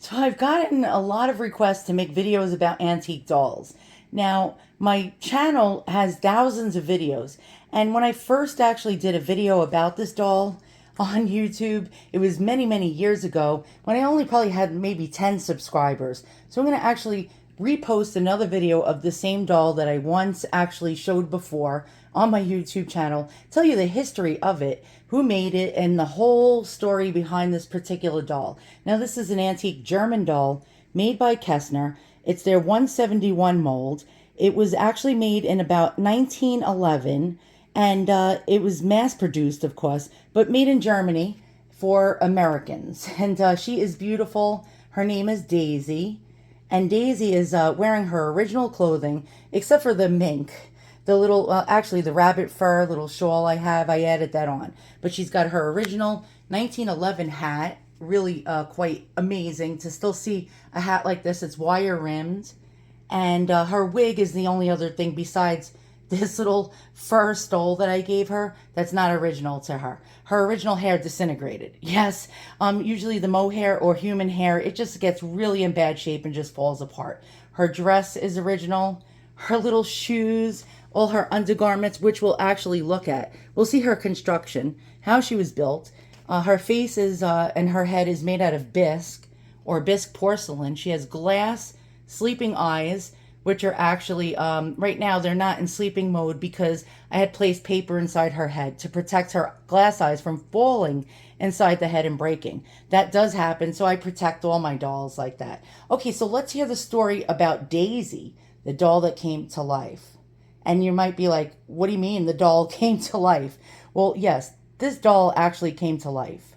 So I've gotten a lot of requests to make videos about antique dolls. Now, my channel has thousands of videos, and when I first actually did a video about this doll on YouTube, it was many, many years ago when I only probably had maybe 10 subscribers. So I'm going to actually repost another video of the same doll that I once actually showed before on my YouTube channel, tell you the history of it, who made it, and the whole story behind this particular doll. Now, this is an antique German doll made by Kessner. It's their 171 mold. It was actually made in about 1911, and it was mass produced, of course, but made in Germany for Americans. And she is beautiful. Her name is Daisy. And Daisy is wearing her original clothing, except for the mink. The little, actually, the rabbit fur little shawl I have, I added that on. But she's got her original 1911 hat. Really quite amazing to still see a hat like this. It's wire rimmed. And her wig is the only other thing besides this little fur stole that I gave her that's not original to her. Her original hair disintegrated. Yes, usually the mohair or human hair, it just gets really in bad shape and just falls apart. Her dress is original. Her little shoes, all her undergarments, which we'll actually look at. We'll see her construction, how she was built. Her face is and her head is made out of bisque or bisque porcelain. She has glass sleeping eyes, which are actually, right now, they're not in sleeping mode because I had placed paper inside her head to protect her glass eyes from falling inside the head and breaking. That does happen, so I protect all my dolls like that. Okay, so let's hear the story about Daisy, the doll that came to life. And you might be like, what do you mean the doll came to life? Well, yes, this doll actually came to life.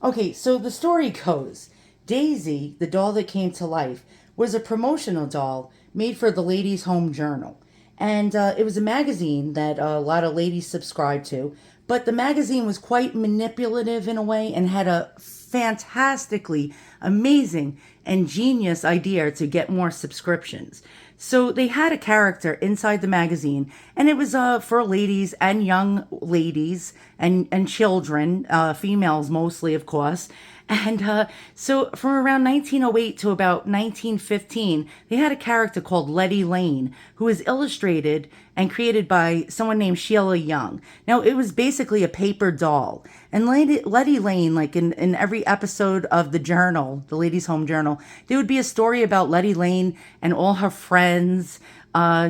Okay, so the story goes Daisy, the doll that came to life, was a promotional doll made for the Ladies' Home Journal. And it was a magazine that a lot of ladies subscribed to. But the magazine was quite manipulative in a way and had a fantastically amazing and genius idea to get more subscriptions. So they had a character inside the magazine, and it was for ladies and young ladies and children, females mostly, of course. And so from around 1908 to about 1915, they had a character called Letty Lane, who was illustrated and created by someone named Sheila Young. Now, it was basically a paper doll. And Letty Lane, like in every episode of the journal, the Ladies' Home Journal, there would be a story about Letty Lane and all her friends.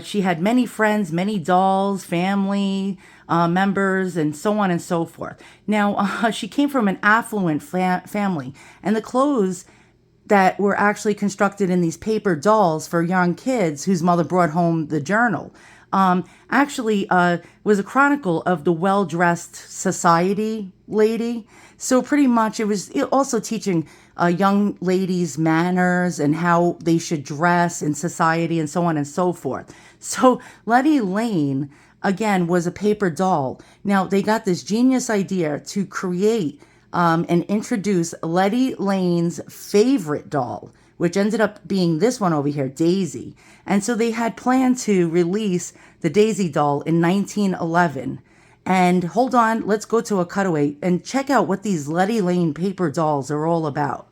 She had many friends, many dolls, family members, and so on and so forth. Now, she came from an affluent family, and the clothes that were actually constructed in these paper dolls for young kids whose mother brought home the journal actually was a chronicle of the well-dressed society lady. So pretty much it was also teaching young ladies manners and how they should dress in society and so on and so forth. So Letty Lane, again, was a paper doll. Now, they got this genius idea to create and introduce Letty Lane's favorite doll, which ended up being this one over here, Daisy. And so they had planned to release the Daisy doll in 1911. And hold on, let's go to a cutaway and check out what these Letty Lane paper dolls are all about.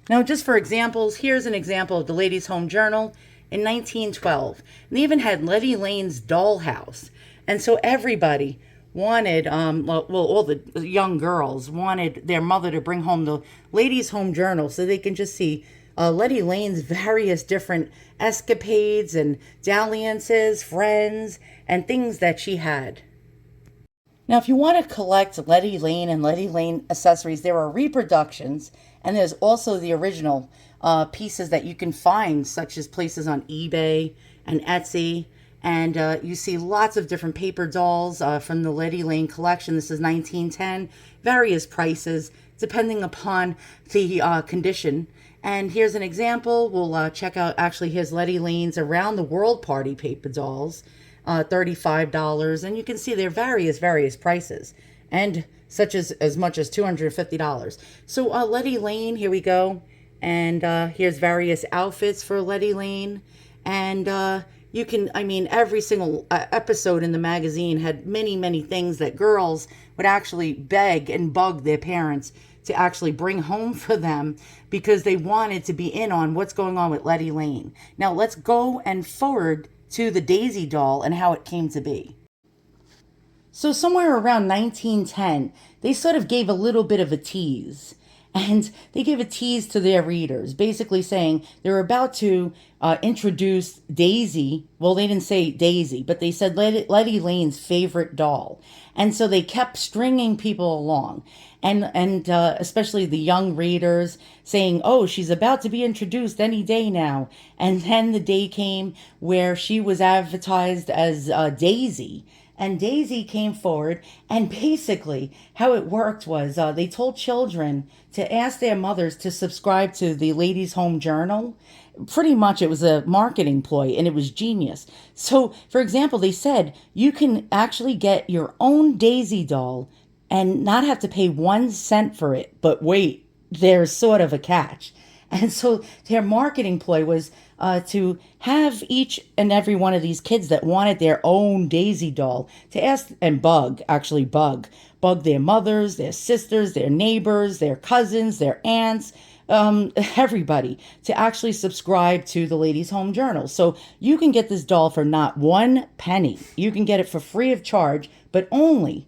Now, just for examples, here's an example of the Ladies' Home Journal in 1912. And they even had Letty Lane's dollhouse. And so everybody wanted, all the young girls wanted their mother to bring home the Ladies' Home Journal so they can just see Letty Lane's various different escapades and dalliances, friends, and things that she had. Now, if you want to collect Letty Lane and Letty Lane accessories, there are reproductions, and there's also the original pieces that you can find, such as places on eBay and Etsy. And you see lots of different paper dolls from the Letty Lane collection. This is 1910, various prices depending upon the condition. And here's an example. We'll check out, actually, here's Letty Lane's Around the World Party paper dolls. $35, and you can see their various prices, and such as much as $250. So Letty Lane, here we go, and here's various outfits for Letty Lane, and you can, I mean, every single episode in the magazine had many, many things that girls would actually beg and bug their parents to actually bring home for them because they wanted to be in on what's going on with Letty Lane. Now, let's go and forward to the Daisy doll and how it came to be. So, somewhere around 1910, they sort of gave a little bit of a tease. And they gave a tease to their readers, basically saying they were about to introduce Daisy. Well, they didn't say Daisy, but they said Letty Lane's favorite doll. And so they kept stringing people along. And especially the young readers saying, oh, she's about to be introduced any day now. And then the day came where she was advertised as Daisy. And Daisy came forward, and basically how it worked was they told children to ask their mothers to subscribe to the Ladies' Home Journal. Pretty much it was a marketing ploy, and it was genius. So, for example, they said you can actually get your own Daisy doll and not have to pay 1 cent for it. But wait, there's sort of a catch. And so their marketing ploy was to have each and every one of these kids that wanted their own Daisy doll to ask and bug their mothers, their sisters, their neighbors, their cousins, their aunts, everybody to actually subscribe to the Ladies' Home Journal. So you can get this doll for not 1 penny. You can get it for free of charge, but only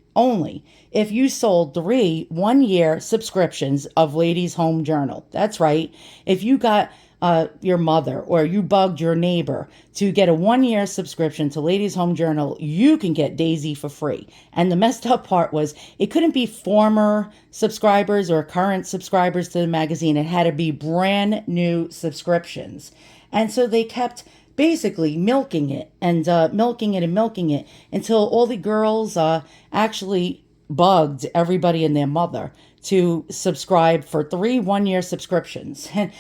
if you sold 3 one-year subscriptions of Ladies' Home Journal. That's right. If you got your mother or you bugged your neighbor to get a 1-year subscription to Ladies' Home Journal, you can get Daisy for free. And the messed up part was it couldn't be former subscribers or current subscribers to the magazine. It had to be brand new subscriptions. And so they kept basically milking it and milking it until all the girls actually bugged everybody and their mother to subscribe for 3 one-year subscriptions. And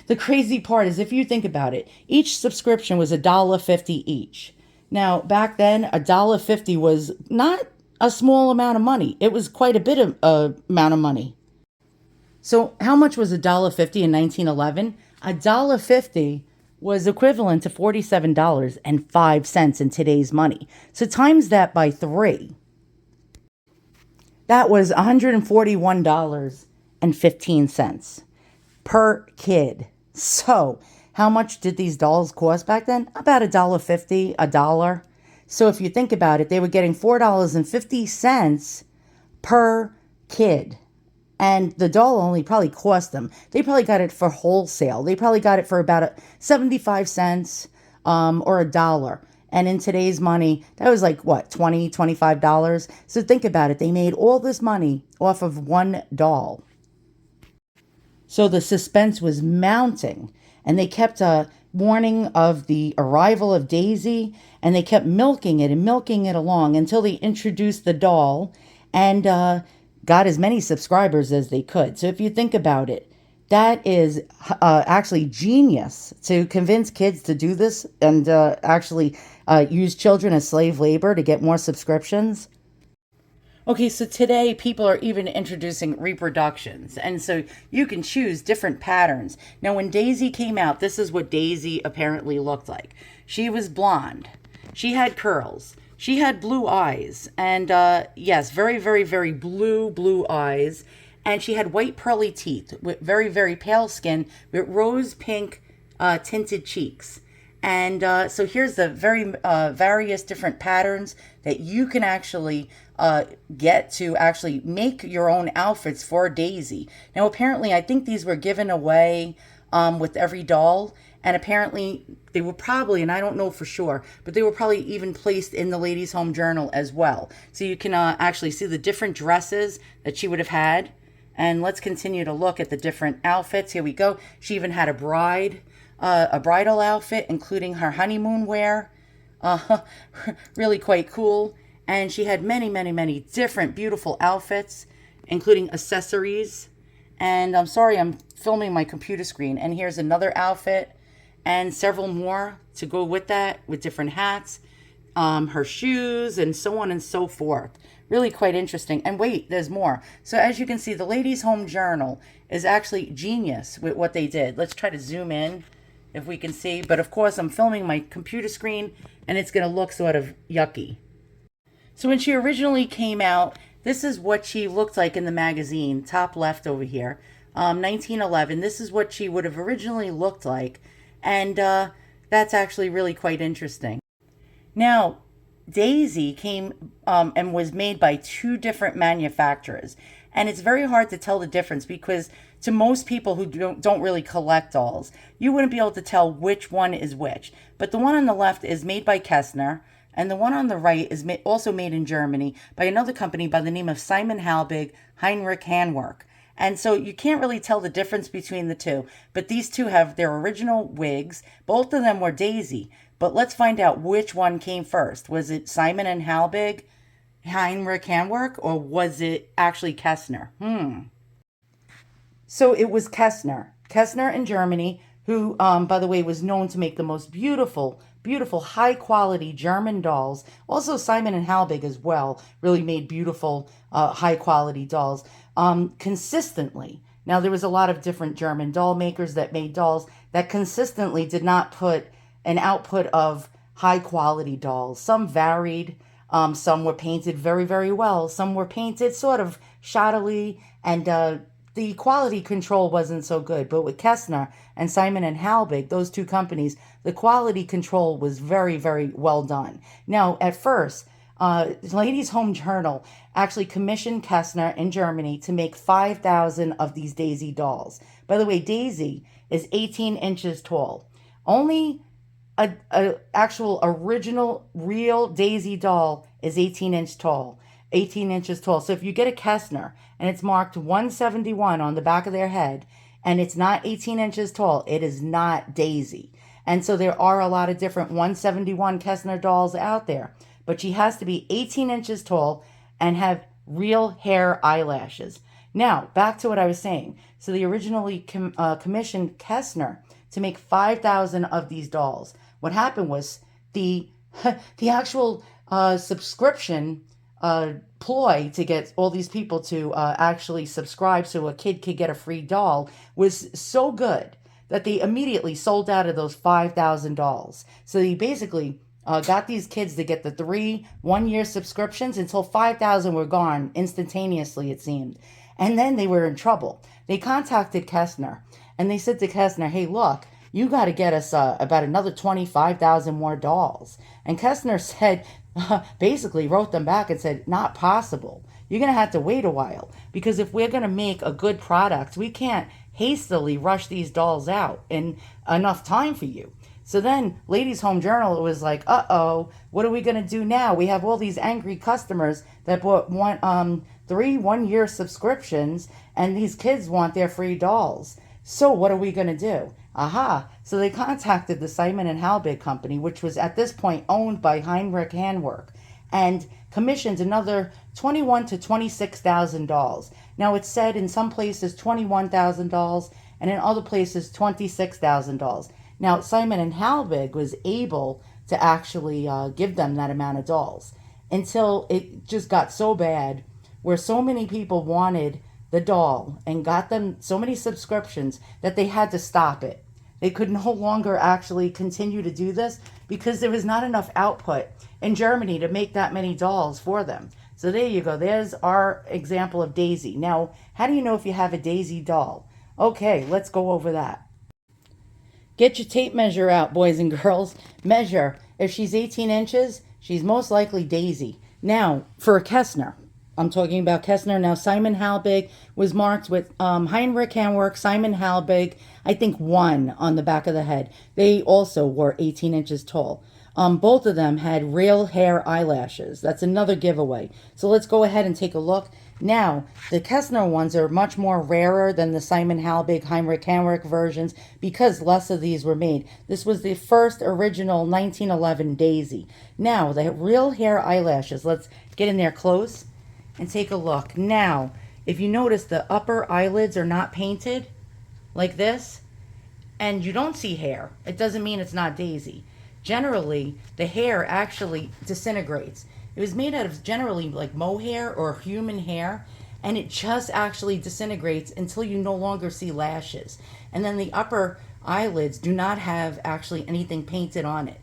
the crazy part is, if you think about it, each subscription was $1.50 each. Now, back then, $1.50 was not a small amount of money. It was quite a bit of amount of money. So how much was $1.50 in 1911? $1.50 was equivalent to $47.05 in today's money. So times that by 3. That was $141.15 per kid. So how much did these dolls cost back then? About $1.50, $1. So if you think about it, they were getting $4.50 per kid. And the doll only probably cost them. They probably got it for wholesale. They probably got it for about 75 cents or $1. And in today's money, that was like, what, $20, $25? So think about it. They made all this money off of one doll. So the suspense was mounting. And they kept warning of the arrival of Daisy. And they kept milking it along until they introduced the doll and got as many subscribers as they could. So if you think about it, that is actually genius to convince kids to do this and actually use children as slave labor to get more subscriptions. Okay, so today people are even introducing reproductions, and so you can choose different patterns. Now, when Daisy came out, this is what Daisy apparently looked like. She was blonde. She had curls. She had blue eyes, and yes, very, very, very blue eyes. And she had white pearly teeth with very, very pale skin with rose pink tinted cheeks. And so here's the very various different patterns that you can actually get to actually make your own outfits for Daisy. Now, apparently, I think these were given away with every doll. And apparently they were probably, and I don't know for sure, but they were probably even placed in the Ladies' Home Journal as well. So you can actually see the different dresses that she would have had. And let's continue to look at the different outfits. Here we go. She even had a bridal outfit, including her honeymoon wear. Really quite cool. And she had many, many, many different beautiful outfits, including accessories. And I'm sorry, I'm filming my computer screen. And here's another outfit and several more to go with that, with different hats, her shoes, and so on and so forth. Really quite interesting. And wait, there's more. So as you can see, the Ladies' Home Journal is actually genius with what they did. Let's try to zoom in if we can see. But of course, I'm filming my computer screen, and it's going to look sort of yucky. So when she originally came out, this is what she looked like in the magazine, top left over here, 1911. This is what she would have originally looked like, and that's actually really quite interesting. Now, Daisy came and was made by two different manufacturers, and it's very hard to tell the difference because to most people who don't really collect dolls, you wouldn't be able to tell which one is which. But the one on the left is made by Kestner, and the one on the right is also made in Germany by another company by the name of Simon Halbig Heinrich Handwerk. And so you can't really tell the difference between the two. But these two have their original wigs. Both of them were Daisy. But let's find out which one came first. Was it Simon and Halbig Heinrich Handwerk, or was it actually Kestner? So it was Kestner. Kestner in Germany, who, by the way, was known to make the most beautiful, high quality German dolls. Also, Simon and Halbig as well really made beautiful, high quality dolls consistently. Now, there was a lot of different German doll makers that made dolls that consistently did not put an output of high quality dolls. Some varied. Some were painted very, very well. Some were painted sort of shoddily, and the quality control wasn't so good. But with Kestner and Simon and Halbig, those two companies, the quality control was very, very well done. Now, at first, Ladies' Home Journal actually commissioned Kestner in Germany to make 5,000 of these Daisy dolls. By the way, Daisy is 18 inches tall. Only a actual original real Daisy doll is 18 inches tall. So if you get a Kestner and it's marked 171 on the back of their head and it's not 18 inches tall, it is not Daisy. And so there are a lot of different 171 Kestner dolls out there, but she has to be 18 inches tall and have real hair eyelashes. Now, back to what I was saying. So they originally commissioned Kestner to make 5,000 of these dolls. What happened was the actual subscription ploy to get all these people to actually subscribe so a kid could get a free doll was so good that they immediately sold out of those 5,000 dolls. So they basically got these kids to get the 3 one-year subscriptions until 5,000 were gone instantaneously, it seemed. And then they were in trouble. They contacted Kestner, and they said to Kestner, hey, look, you got to get us about another 25,000 more dolls. And Kestner said, basically wrote them back and said, not possible. You're going to have to wait a while, because if we're going to make a good product, we can't hastily rush these dolls out in enough time for you. So then Ladies' Home Journal was like, uh-oh, what are we going to do now? We have all these angry customers that bought 3 one-year subscriptions, and these kids want their free dolls. So what are we going to do? Aha. So they contacted the Simon and Halbig company, which was at this point owned by Heinrich Handwerk, and commissioned another 21 to 26,000 dolls. Now, it's said in some places 21,000 dolls, and in other places 26,000 dolls. Now, Simon and Halbig was able to actually give them that amount of dolls until it just got so bad where so many people wanted the doll and got them so many subscriptions that they had to stop it. They could no longer actually continue to do this because there was not enough output in Germany to make that many dolls for them. So there you go. There's our example of Daisy. Now, how do you know if you have a Daisy doll? Okay, let's go over that. Get your tape measure out, boys and girls. Measure. If she's 18 inches, she's most likely Daisy. Now, for a Kestner, I'm talking about Kestner. Now, Simon Halbig was marked with Heinrich Handwerk, Simon Halbig, I think 1 on the back of the head. They also were 18 inches tall. Both of them had real hair eyelashes. That's another giveaway. So let's go ahead and take a look. Now, the Kestner ones are much more rarer than the Simon Halbig, Heinrich Handwerk versions because less of these were made. This was the first original 1911 Daisy. Now, the real hair eyelashes. Let's get in there close and take a look. Now, if you notice, the upper eyelids are not painted like this, and you don't see hair. It doesn't mean it's not Daisy. Generally, the hair actually disintegrates. It was made out of generally like mohair or human hair, and it just actually disintegrates until you no longer see lashes. And then the upper eyelids do not have actually anything painted on it.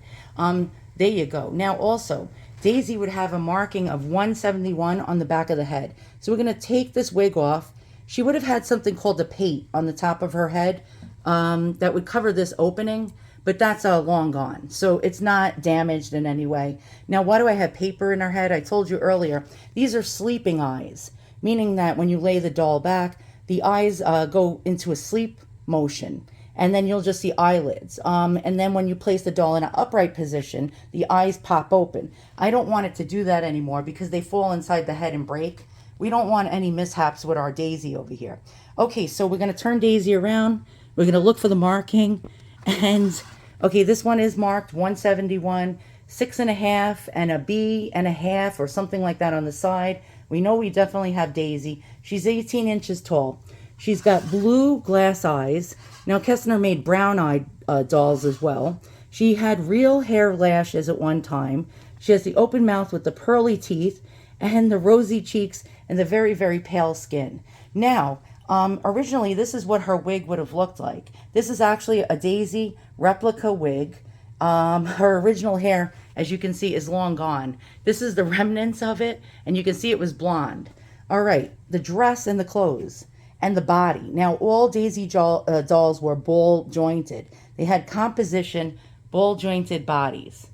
There you go. Now also, Daisy would have a marking of 171 on the back of the head. So we're going to take this wig off. She would have had something called a pate on the top of her head that would cover this opening, but that's long gone. So it's not damaged in any way. Now, why do I have paper in her head? I told you earlier, these are sleeping eyes, meaning that when you lay the doll back, the eyes go into a sleep motion, and then you'll just see eyelids. And then when you place the doll in an upright position, the eyes pop open. I don't want it to do that anymore because they fall inside the head and break. We don't want any mishaps with our Daisy over here. Okay, so we're going to turn Daisy around. We're going to look for the marking. And, okay, this one is marked 171, 6.5, and a B and a half or something like that on the side. We know we definitely have Daisy. She's 18 inches tall. She's got blue glass eyes. Now, Kestner made brown-eyed dolls as well. She had real hair lashes at one time. She has the open mouth with the pearly teeth and the rosy cheeks and the very, very pale skin. Now, originally, this is what her wig would have looked like. This is actually a Daisy replica wig. Her original hair, as you can see, is long gone. This is the remnants of it, and you can see it was blonde. All right, the dress and the clothes and the body. Now, all Daisy dolls were ball jointed. They had composition, ball jointed bodies.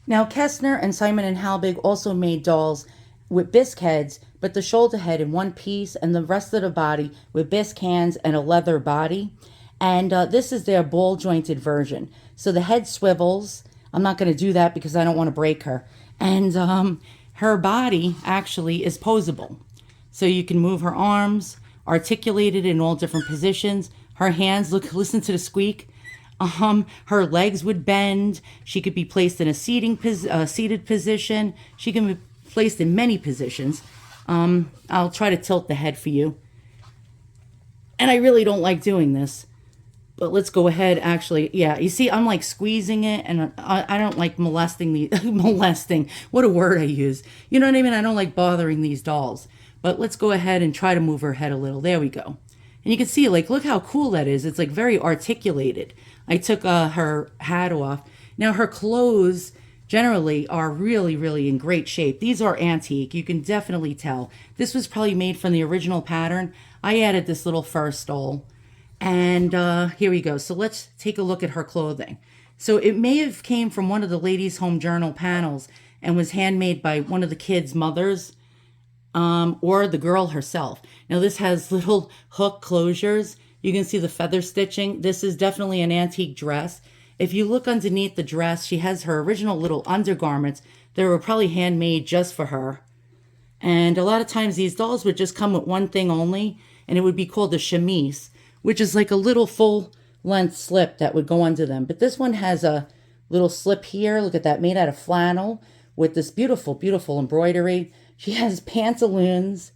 Now, Kestner and Simon & Halbig also made dolls with bisque heads, but the shoulder head in one piece and the rest of the body with bisque hands and a leather body. And this is their ball jointed version. So the head swivels. I'm not going to do that because I don't want to break her. And her body actually is posable. So you can move her arms, articulated in all different positions. Her hands, look, listen to the squeak. Her legs would bend. She could be placed in a seated position. She can be placed in many positions. I'll try to tilt the head for you. And I really don't like doing this. But let's go ahead, actually. Yeah, you see, I'm like squeezing it, and I don't like molesting molesting. What a word I use. You know what I mean? I don't like bothering these dolls. But let's go ahead and try to move her head a little. There we go. And you can see, like, look how cool that is. It's like very articulated. I took her hat off. Now her clothes generally are really, really in great shape. These are antique. You can definitely tell. This was probably made from the original pattern. I added this little fur stole. And here we go. So let's take a look at her clothing. So it may have came from one of the Ladies' Home Journal panels and was handmade by one of the kids' mothers. Or the girl herself. Now this has little hook closures. You can see the feather stitching. This is definitely an antique dress. If you look underneath the dress, she has her original little undergarments that were probably handmade just for her. And a lot of times these dolls would just come with one thing only, and it would be called a chemise, which is like a little full length slip that would go under them. But this one has a little slip here. Look at that, made out of flannel with this beautiful, beautiful embroidery. She has pantaloons,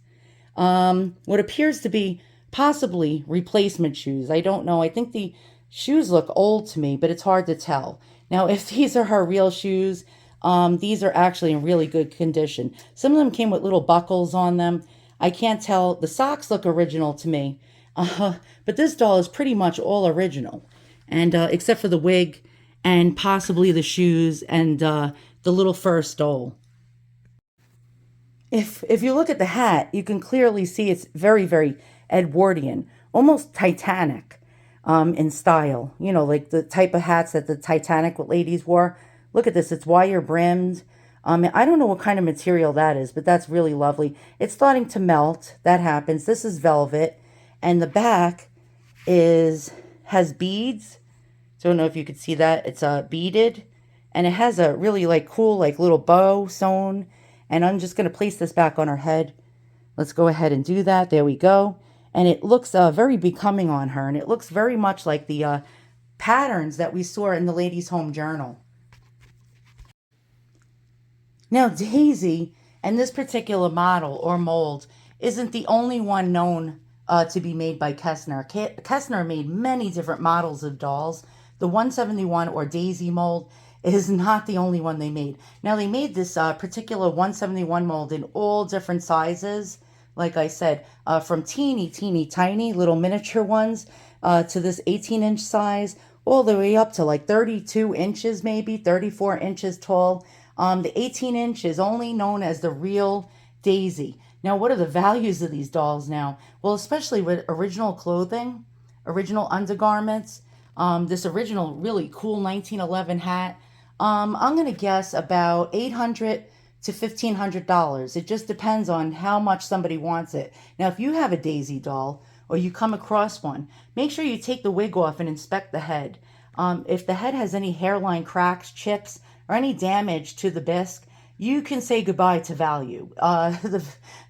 what appears to be possibly replacement shoes. I don't know. I think the shoes look old to me, but it's hard to tell. Now, if these are her real shoes, these are actually in really good condition. Some of them came with little buckles on them. I can't tell. The socks look original to me, but this doll is pretty much all original, and except for the wig and possibly the shoes and the little fur stole. If you look at the hat, you can clearly see it's very, very Edwardian, almost Titanic in style. You know, like the type of hats that the Titanic ladies wore. Look at this. It's wire brimmed. I don't know what kind of material that is, but that's really lovely. It's starting to melt. That happens. This is velvet. And the back has beads. Don't know if you could see that. It's beaded. And it has a really like cool like little bow sewn. And I'm just going to place this back on her head. Let's go ahead and do that. There we go. And it looks very becoming on her. And it looks very much like the patterns that we saw in the Ladies' Home Journal. Now, Daisy and this particular model or mold isn't the only one known to be made by Kestner. Kestner made many different models of dolls. The 171 or Daisy mold is not the only one they made. Now, they made this particular 171 mold in all different sizes. like I said, from teeny tiny little miniature ones to this 18-inch size, all the way up to like 32 inches, maybe 34 inches tall. The 18-inch is only known as the real Daisy. Now, what are the values of these dolls now? Well, especially with original clothing, original undergarments, this original really cool 1911 hat. I'm gonna guess about 800 to $1,500. It just depends on how much somebody wants it. Now, if you have a Daisy doll or you come across one, make sure you take the wig off and inspect the head. If the head has any hairline cracks, chips, or any damage to the bisque, you can say goodbye to value. The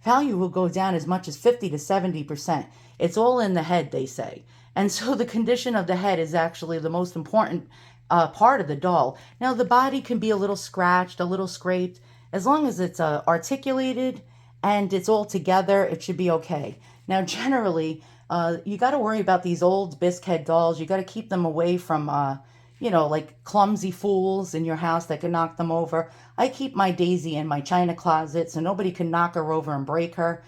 value will go down as much as 50 to 70%. It's all in the head, they say. And so the condition of the head is actually the most important part of the doll. Now, the body can be a little scratched, a little scraped. As long as it's articulated and it's all together, it should be okay. Now, generally, you got to worry about these old bisque head dolls. You got to keep them away from like clumsy fools in your house that can knock them over. I keep my Daisy in my china closet so nobody can knock her over and break her.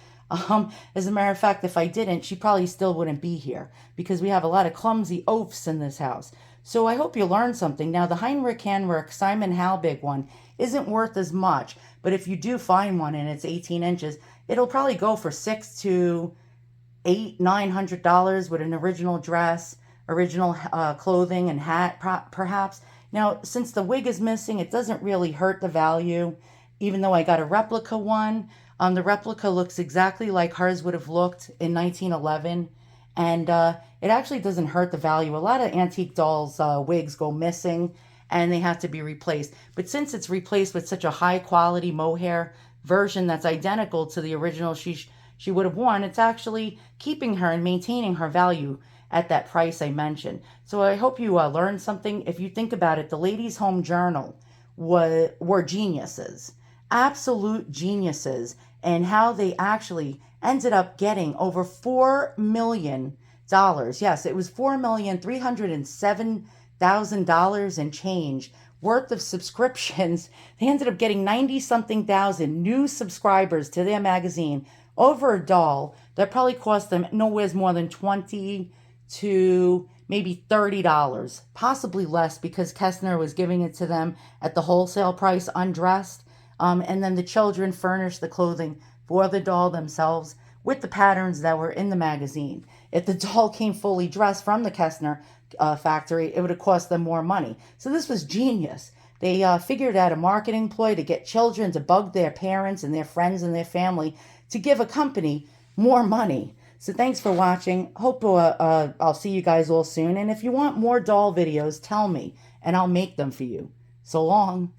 As a matter of fact, if I didn't, she probably still wouldn't be here because we have a lot of clumsy oafs in this house. So I hope you learned something. Now, the Heinrich Henrich Simon Halbig one isn't worth as much, but if you do find one and it's 18 inches, it'll probably go for $600 to $900 with an original dress, original clothing and hat, perhaps. Now, since the wig is missing, it doesn't really hurt the value, even though I got a replica one. The replica looks exactly like hers would have looked in 1911, and it actually doesn't hurt the value. A lot of antique dolls' wigs go missing, and they have to be replaced. But since it's replaced with such a high-quality mohair version that's identical to the original she would have worn, it's actually keeping her and maintaining her value at that price I mentioned. So I hope you learned something. If you think about it, the Ladies' Home Journal were geniuses, absolute geniuses, and how they actually ended up getting over $4 million. Yes, it was $4,307,000 and change worth of subscriptions. They ended up getting 90 something thousand new subscribers to their magazine over a doll that probably cost them nowhere more than $20 to maybe $30, possibly less, because Kestner was giving it to them at the wholesale price undressed. And then the children furnished the clothing for the doll themselves with the patterns that were in the magazine. If the doll came fully dressed from the Kestner factory, it would have cost them more money. So this was genius. They figured out a marketing ploy to get children to bug their parents and their friends and their family to give a company more money. So thanks for watching. Hope I'll see you guys all soon. And if you want more doll videos, tell me, and I'll make them for you. So long.